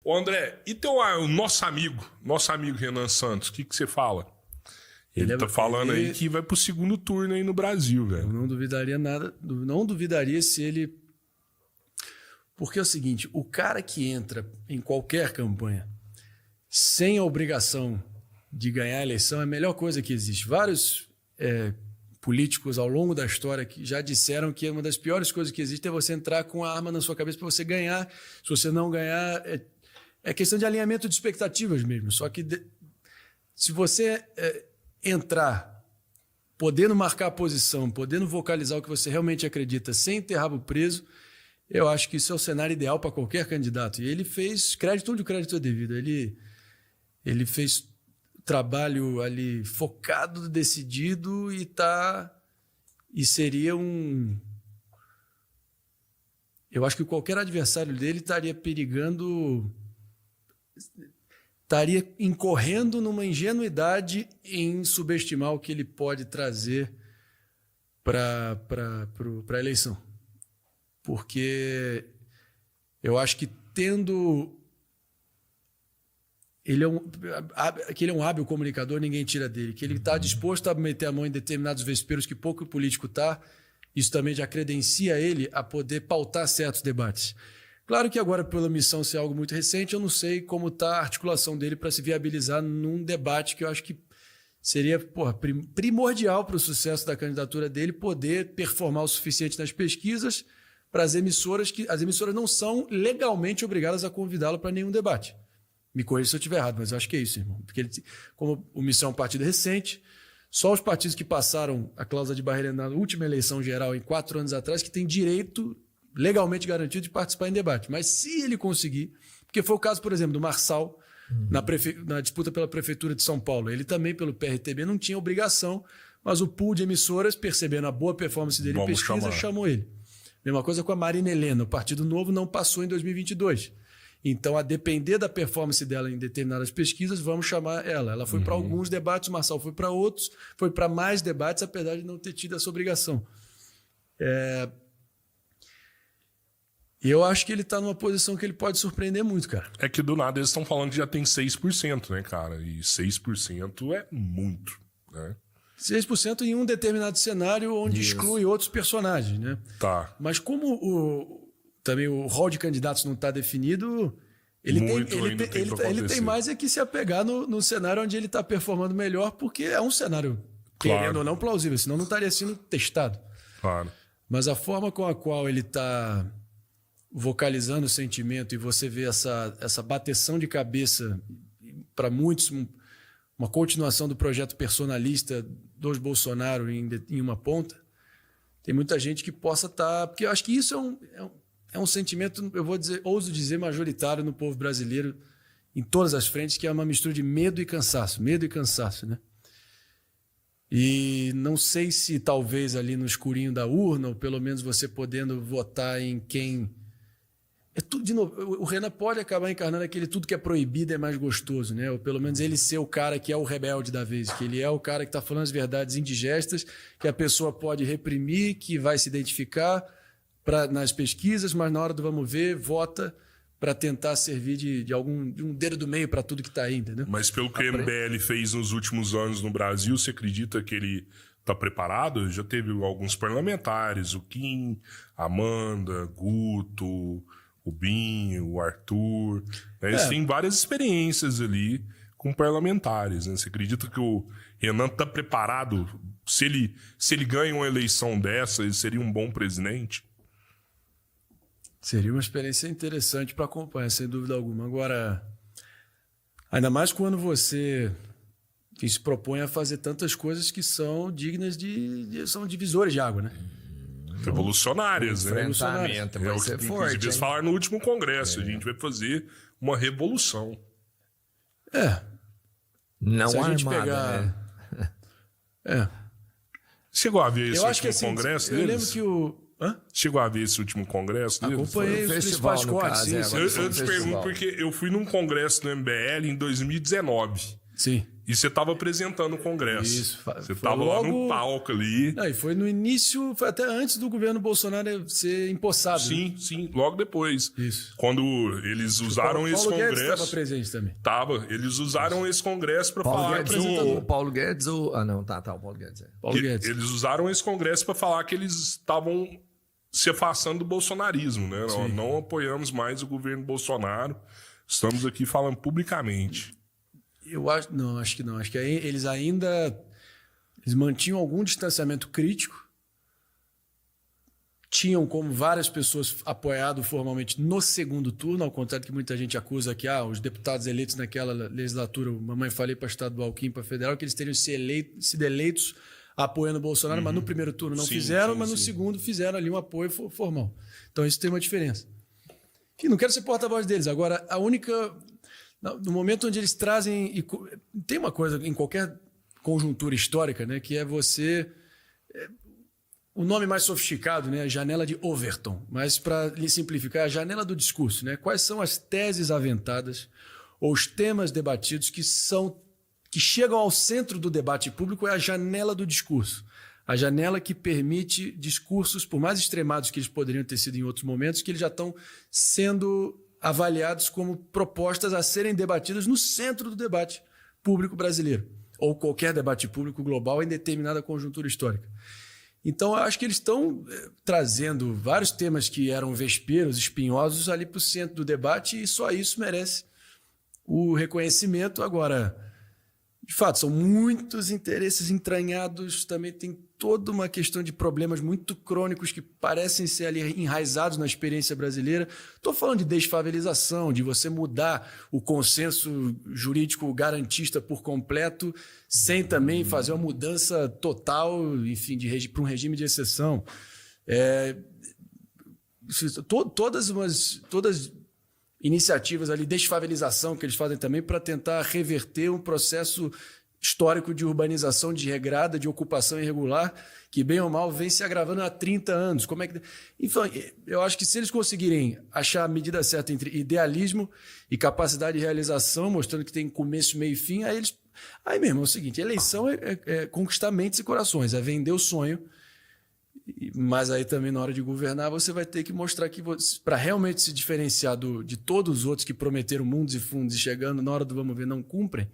Ô André, e o nosso amigo Renan Santos, o que você fala? Ele tá falando aí que vai pro segundo turno aí no Brasil, velho. Eu não duvidaria nada, não duvidaria se ele... Porque é o seguinte, o cara que entra em qualquer campanha sem a obrigação de ganhar a eleição é a melhor coisa que existe. Vários políticos ao longo da história que já disseram que uma das piores coisas que existe é você entrar com a arma na sua cabeça para você ganhar. Se você não ganhar, é questão de alinhamento de expectativas mesmo. Só que se você entrar podendo marcar a posição, podendo vocalizar o que você realmente acredita sem ter rabo preso, eu acho que isso é o cenário ideal para qualquer candidato. E ele fez crédito onde o crédito é devido. Ele fez trabalho ali focado, decidido e seria eu acho que qualquer adversário dele estaria incorrendo numa ingenuidade em subestimar o que ele pode trazer para a eleição. Porque eu acho que que ele é um hábil comunicador, ninguém tira dele. Que ele está disposto a meter a mão em determinados vesperos que pouco político está. Isso também já credencia ele a poder pautar certos debates. Claro que agora, pela missão ser algo muito recente, eu não sei como está a articulação dele para se viabilizar num debate que eu acho que seria primordial para o sucesso da candidatura dele poder performar o suficiente nas pesquisas para as emissoras, que as emissoras não são legalmente obrigadas a convidá-lo para nenhum debate. Me corrija se eu estiver errado, mas eu acho que é isso, irmão. Porque como o Missão é um partido recente, só os partidos que passaram a cláusula de barreira na última eleição geral, em 4 anos atrás, que têm direito legalmente garantido de participar em debate. Mas se ele conseguir, porque foi o caso, por exemplo, do Marçal, na disputa pela Prefeitura de São Paulo. Ele também, pelo PRTB, não tinha obrigação, mas o pool de emissoras, percebendo a boa performance dele em pesquisa, chamou ele. Mesma coisa com a Marina Helena. O Partido Novo não passou em 2022. Então, a depender da performance dela em determinadas pesquisas, vamos chamar ela. Ela foi para alguns debates, o Marçal foi para outros, foi para mais debates, apesar de não ter tido essa obrigação. Eu acho que ele está numa posição que ele pode surpreender muito, cara. É que do nada eles estão falando que já tem 6%, né, cara? E 6% é muito, né? 6% em um determinado cenário onde exclui outros personagens, né? Tá. Mas como também o rol de candidatos não está definido, ele tem mais que se apegar no cenário onde ele está performando melhor, porque é um cenário, querendo ou não, plausível, senão não estaria sendo testado. Claro. Mas a forma com a qual ele está vocalizando o sentimento e você vê essa bateção de cabeça para muitos, uma continuação do projeto personalista dos Bolsonaro em uma ponta, tem muita gente que possa estar... Porque eu acho que isso é um sentimento, ouso dizer, majoritário no povo brasileiro, em todas as frentes, que é uma mistura de medo e cansaço, né? E não sei se talvez ali no escurinho da urna, ou pelo menos você podendo votar em quem... tudo, de novo, o Renan pode acabar encarnando aquele tudo que é proibido é mais gostoso, né? Ou pelo menos ele ser o cara que é o rebelde da vez, que ele é o cara que está falando as verdades indigestas, que a pessoa pode reprimir, que vai se identificar nas pesquisas, mas na hora do vamos ver, vota para tentar servir de um dedo do meio para tudo que está aí, entendeu? Mas pelo que o MBL fez nos últimos anos no Brasil, você acredita que ele está preparado? Já teve alguns parlamentares, o Kim, a Amanda, Guto, o Binho, o Arthur. Né? Eles têm várias experiências ali com parlamentares. Né? Você acredita que o Renan está preparado? Se ele ganha uma eleição dessa, ele seria um bom presidente? Seria uma experiência interessante para acompanhar, sem dúvida alguma. Agora, ainda mais quando você se propõe a fazer tantas coisas que são dignas são divisores de água, né? Revolucionárias, né? Enfrentamento vai ser forte. Eles falaram no último congresso, a gente vai fazer uma revolução. Não se a gente armada, né? Chegou a ver esse último assim, congresso deles? deles? Eu lembro que Chegou a ver esse último congresso deles? Acompanhei os principais cortes. Eu te pergunto porque eu fui num congresso do MBL em 2019. Sim. E você estava apresentando o Congresso. Isso. Você estava lá no palco ali. Não, e foi no início, foi até antes do governo Bolsonaro ser empossado. Sim, sim, logo depois. Isso. Quando eles usaram esse Paulo Guedes Congresso... estava presente também. Eles usaram esse Congresso para falar... O Paulo Guedes ou... Ah, não, tá, o Paulo Guedes. Paulo Guedes. Eles usaram esse Congresso para falar que eles estavam se afastando do bolsonarismo, né? Nós não apoiamos mais o governo Bolsonaro. Estamos aqui falando publicamente. Eu acho... Não, acho que não. Acho que eles ainda... Eles mantinham algum distanciamento crítico. Tinham, como várias pessoas, apoiado formalmente no segundo turno, ao contrário que muita gente acusa que os deputados eleitos naquela legislatura, mamãe falei para estadual, Kim para federal, que eles teriam sido eleitos apoiando o Bolsonaro, mas no primeiro turno não fizeram, mas no segundo fizeram ali um apoio formal. Então isso tem uma diferença. E não quero ser porta-voz deles. Agora, a única... No momento onde eles trazem... Tem uma coisa em qualquer conjuntura histórica, né, que é você... O nome mais sofisticado, né, a janela de Overton, mas para lhe simplificar, a janela do discurso, né? Quais são as teses aventadas ou os temas debatidos que chegam ao centro do debate público? É a janela do discurso. A janela que permite discursos, por mais extremados que eles poderiam ter sido em outros momentos, que eles já estão sendo avaliados como propostas a serem debatidas no centro do debate público brasileiro, ou qualquer debate público global em determinada conjuntura histórica. Então, eu acho que eles estão trazendo vários temas que eram vesperos, espinhosos, ali para o centro do debate, e só isso merece o reconhecimento. Agora, de fato, são muitos interesses entranhados, também tem toda uma questão de problemas muito crônicos que parecem ser ali enraizados na experiência brasileira. Estou falando de desfavelização, de você mudar o consenso jurídico garantista por completo, sem também fazer uma mudança total, enfim, para um regime de exceção. Todas iniciativas ali, desfavelização que eles fazem também para tentar reverter um processo histórico de urbanização desregrada, de ocupação irregular, que bem ou mal vem se agravando há 30 anos. Enfim, eu acho que se eles conseguirem achar a medida certa entre idealismo e capacidade de realização, mostrando que tem começo, meio e fim, aí mesmo é o seguinte, eleição é conquistar mentes e corações, é vender o sonho, mas aí também na hora de governar você vai ter que mostrar que para realmente se diferenciar de todos os outros que prometeram mundos e fundos e chegando na hora do vamos ver não cumprem,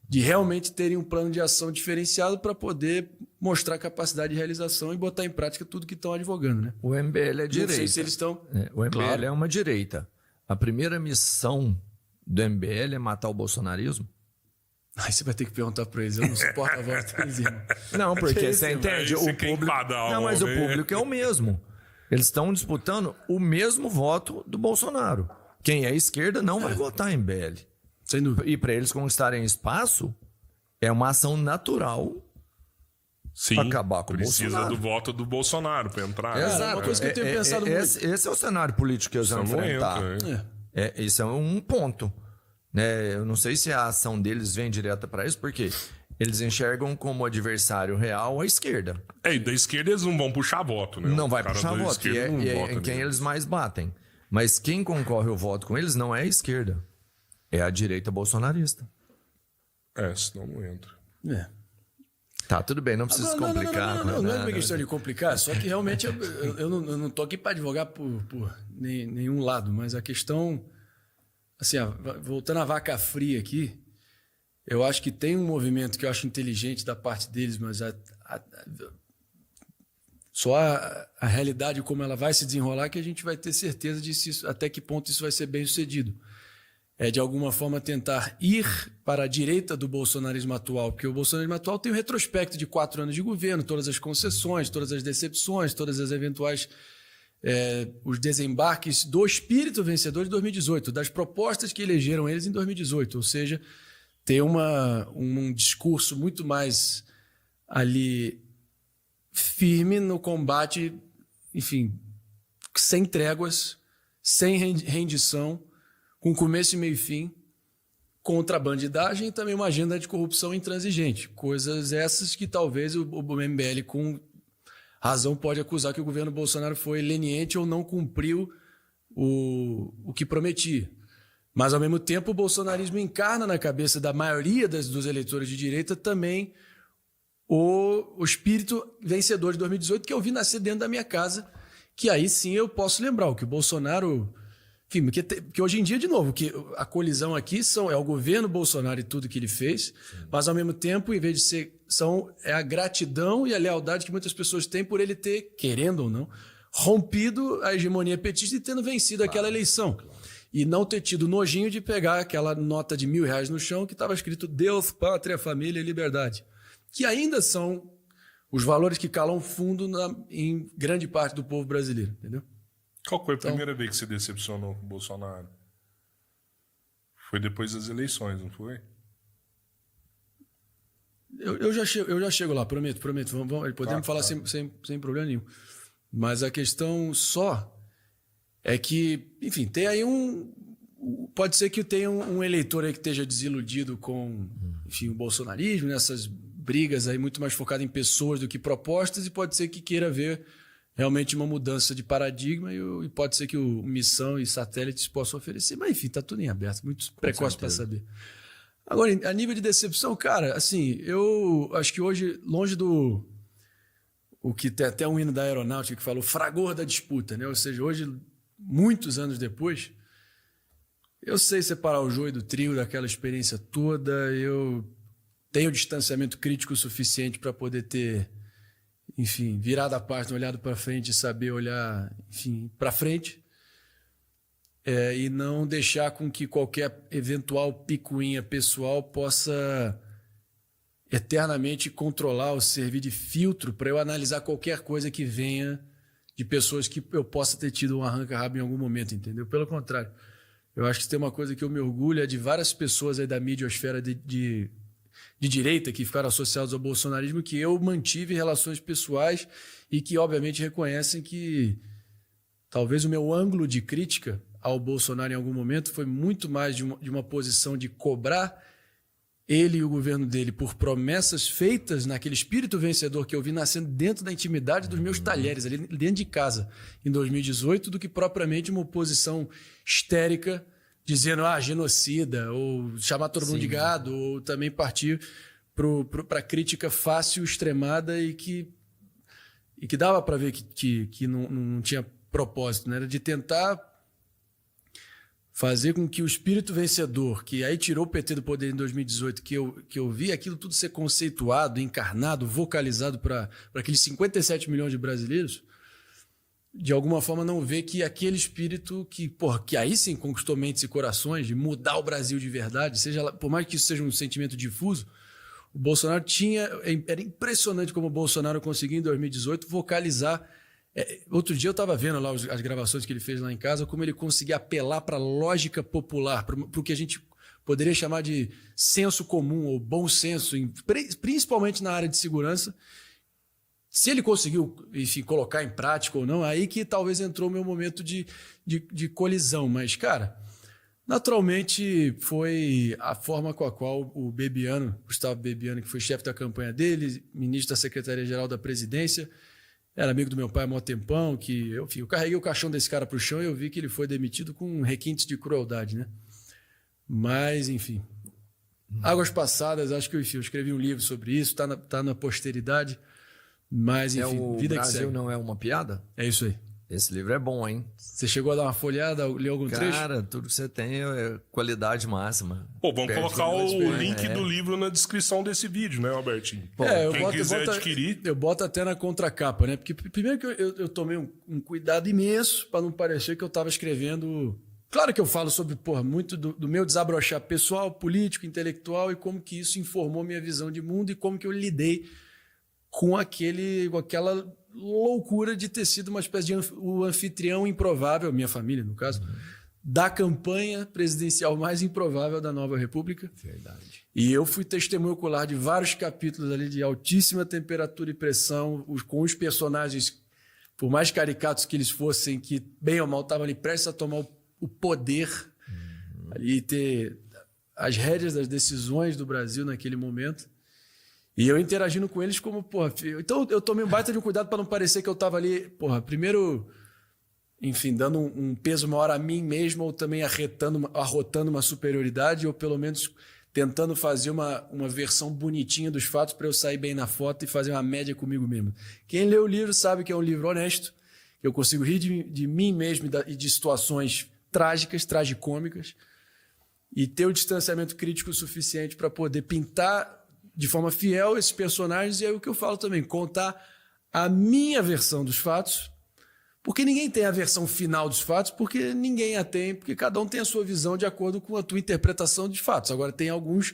de realmente terem um plano de ação diferenciado para poder mostrar capacidade de realização e botar em prática tudo que estão advogando. Né? O MBL é direita. Não sei se eles estão... O MBL é uma direita. A primeira missão do MBL é matar o bolsonarismo? Aí você vai ter que perguntar para eles, eu não suporto a voz deles. Não, porque você entende, o público... Não, mas o público é o mesmo. Eles estão disputando o mesmo voto do Bolsonaro. Quem é esquerda não vai votar em MBL. Sem dúvida. E para eles conquistarem espaço, é uma ação natural para acabar com o Bolsonaro. Precisa do voto do Bolsonaro para entrar. Exato. Uma coisa que eu tenho pensado muito. Esse é o cenário político que eles vão enfrentar. Isso é um ponto. Eu não sei se a ação deles vem direta para isso, porque eles enxergam como adversário real a esquerda. E da esquerda eles não vão puxar voto, né? Não vai puxar voto. E é quem eles mais batem. Mas quem concorre ao voto com eles não é a esquerda. É a direita bolsonarista. Senão não entra. Tá, tudo bem, não precisa se complicar. Não é uma questão de complicar, só que realmente eu não tô aqui para advogar por nenhum lado, mas a questão, assim, voltando à vaca fria aqui, eu acho que tem um movimento que eu acho inteligente da parte deles, mas só a realidade como ela vai se desenrolar que a gente vai ter certeza de até que ponto isso vai ser bem sucedido. De alguma forma, tentar ir para a direita do bolsonarismo atual, porque o bolsonarismo atual tem um retrospecto de 4 anos de governo, todas as concessões, todas as decepções, todas as eventuais os desembarques do espírito vencedor de 2018, das propostas que elegeram eles em 2018, ou seja, ter um discurso muito mais ali firme no combate, enfim, sem tréguas, sem rendição, com começo e meio e fim, contra a bandidagem e também uma agenda de corrupção intransigente. Coisas essas que talvez o MBL, com razão, pode acusar que o governo Bolsonaro foi leniente ou não cumpriu o que prometia. Mas, ao mesmo tempo, o bolsonarismo encarna na cabeça da maioria dos eleitores de direita também o espírito vencedor de 2018 que eu vi nascer dentro da minha casa, que aí sim eu posso lembrar o que o Bolsonaro... Enfim, que hoje em dia, de novo, que a colisão aqui é o governo Bolsonaro e tudo que ele fez, mas ao mesmo tempo, em vez de ser... é a gratidão e a lealdade que muitas pessoas têm por ele ter, querendo ou não, rompido a hegemonia petista e tendo vencido aquela eleição. E não ter tido nojinho de pegar aquela nota de R$1.000 no chão que estava escrito Deus, Pátria, Família e Liberdade. Que ainda são os valores que calam fundo em grande parte do povo brasileiro, entendeu? Qual foi a primeira vez que você decepcionou com o Bolsonaro? Foi depois das eleições, não foi? Eu já chego lá, prometo. Podemos falar sem problema nenhum. Mas a questão só é que, enfim, tem aí pode ser que tenha um eleitor aí que esteja desiludido com, enfim, o bolsonarismo, nessas brigas aí muito mais focado em pessoas do que propostas, e pode ser que queira ver realmente uma mudança de paradigma e pode ser que o Missão e Satélites possam oferecer. Mas, enfim, está tudo em aberto, muito precoce para saber. Agora, a nível de decepção, cara, assim, eu acho que hoje, longe do... O que tem até um hino da aeronáutica que fala o fragor da disputa, né? Ou seja, hoje, muitos anos depois, eu sei separar o joio do trigo daquela experiência toda, eu tenho distanciamento crítico suficiente para poder ter, enfim, virado a página, olhado para frente e saber olhar, enfim, para frente, e não deixar com que qualquer eventual picuinha pessoal possa eternamente controlar ou servir de filtro para eu analisar qualquer coisa que venha de pessoas que eu possa ter tido um arranca-rabo em algum momento, entendeu? Pelo contrário, eu acho que tem uma coisa que eu me orgulho é de várias pessoas aí da midiosfera de direita que ficaram associados ao bolsonarismo, que eu mantive relações pessoais e que, obviamente, reconhecem que talvez o meu ângulo de crítica ao Bolsonaro em algum momento foi muito mais de uma posição de cobrar ele e o governo dele por promessas feitas naquele espírito vencedor que eu vi nascendo dentro da intimidade dos meus talheres, ali dentro de casa, em 2018, do que propriamente uma oposição histérica dizendo genocida, ou chamar todo mundo de gado, ou também partir para a crítica fácil, extremada e que dava para ver que não tinha propósito, né? Era de tentar fazer com que o espírito vencedor, que aí tirou o PT do poder em 2018, que eu vi aquilo tudo ser conceituado, encarnado, vocalizado para aqueles 57 milhões de brasileiros, de alguma forma não ver que aquele espírito que aí sim conquistou mentes e corações, de mudar o Brasil de verdade, por mais que isso seja um sentimento difuso, o Bolsonaro era impressionante como o Bolsonaro conseguiu em 2018 vocalizar. Outro dia eu estava vendo lá as gravações que ele fez lá em casa, como ele conseguia apelar para a lógica popular, para o que a gente poderia chamar de senso comum ou bom senso, principalmente na área de segurança. Se ele conseguiu, enfim, colocar em prática ou não, aí que talvez entrou o meu momento de colisão. Mas, cara, naturalmente foi a forma com a qual o Gustavo Bebiano, que foi chefe da campanha dele, ministro da Secretaria-Geral da Presidência, era amigo do meu pai há mó tempão, enfim, eu carreguei o caixão desse cara para o chão e eu vi que ele foi demitido com requintes de crueldade, né? Mas, enfim, águas passadas, acho que enfim, eu escrevi um livro sobre isso, tá na posteridade, mas, enfim, vida que segue. O Brasil não é uma piada? É isso aí. Esse livro é bom, hein? Você chegou a dar uma folhada, leu algum trecho? Cara, tudo que você tem é qualidade máxima. Pô, vamos colocar o link do livro na descrição desse vídeo, né, Albertinho? Quem quiser adquirir... Eu boto até na contracapa, né? Porque primeiro que eu tomei um cuidado imenso para não parecer que eu estava escrevendo... Claro que eu falo sobre, muito do meu desabrochar pessoal, político, intelectual e como que isso informou minha visão de mundo e como que eu lidei com aquela loucura de ter sido uma espécie de o anfitrião improvável, minha família, no caso, da campanha presidencial mais improvável da Nova República. Verdade. E eu fui testemunho ocular de vários capítulos ali de altíssima temperatura e pressão, com os personagens, por mais caricatos que eles fossem, que bem ou mal estavam ali prestes a tomar o poder ali, ter as rédeas das decisões do Brasil naquele momento. E eu interagindo com eles como, então eu tomei um baita de um cuidado para não parecer que eu estava ali, primeiro enfim, dando um peso maior a mim mesmo, ou também arrotando uma superioridade, ou pelo menos tentando fazer uma versão bonitinha dos fatos para eu sair bem na foto e fazer uma média comigo mesmo. Quem lê o livro sabe que é um livro honesto, que eu consigo rir de mim mesmo e de situações trágicas, tragicômicas, e ter o distanciamento crítico suficiente para poder pintar de forma fiel esses personagens. E aí o que eu falo também, contar a minha versão dos fatos, porque ninguém tem a versão final dos fatos, porque ninguém a tem, porque cada um tem a sua visão de acordo com a tua interpretação de fatos. Agora, tem alguns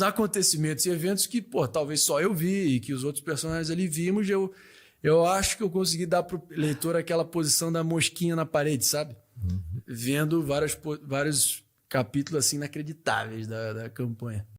acontecimentos e eventos que, talvez só eu vi e que os outros personagens ali vimos. Eu acho que eu consegui dar para o leitor aquela posição da mosquinha na parede, sabe? Vendo vários capítulos assim inacreditáveis da campanha.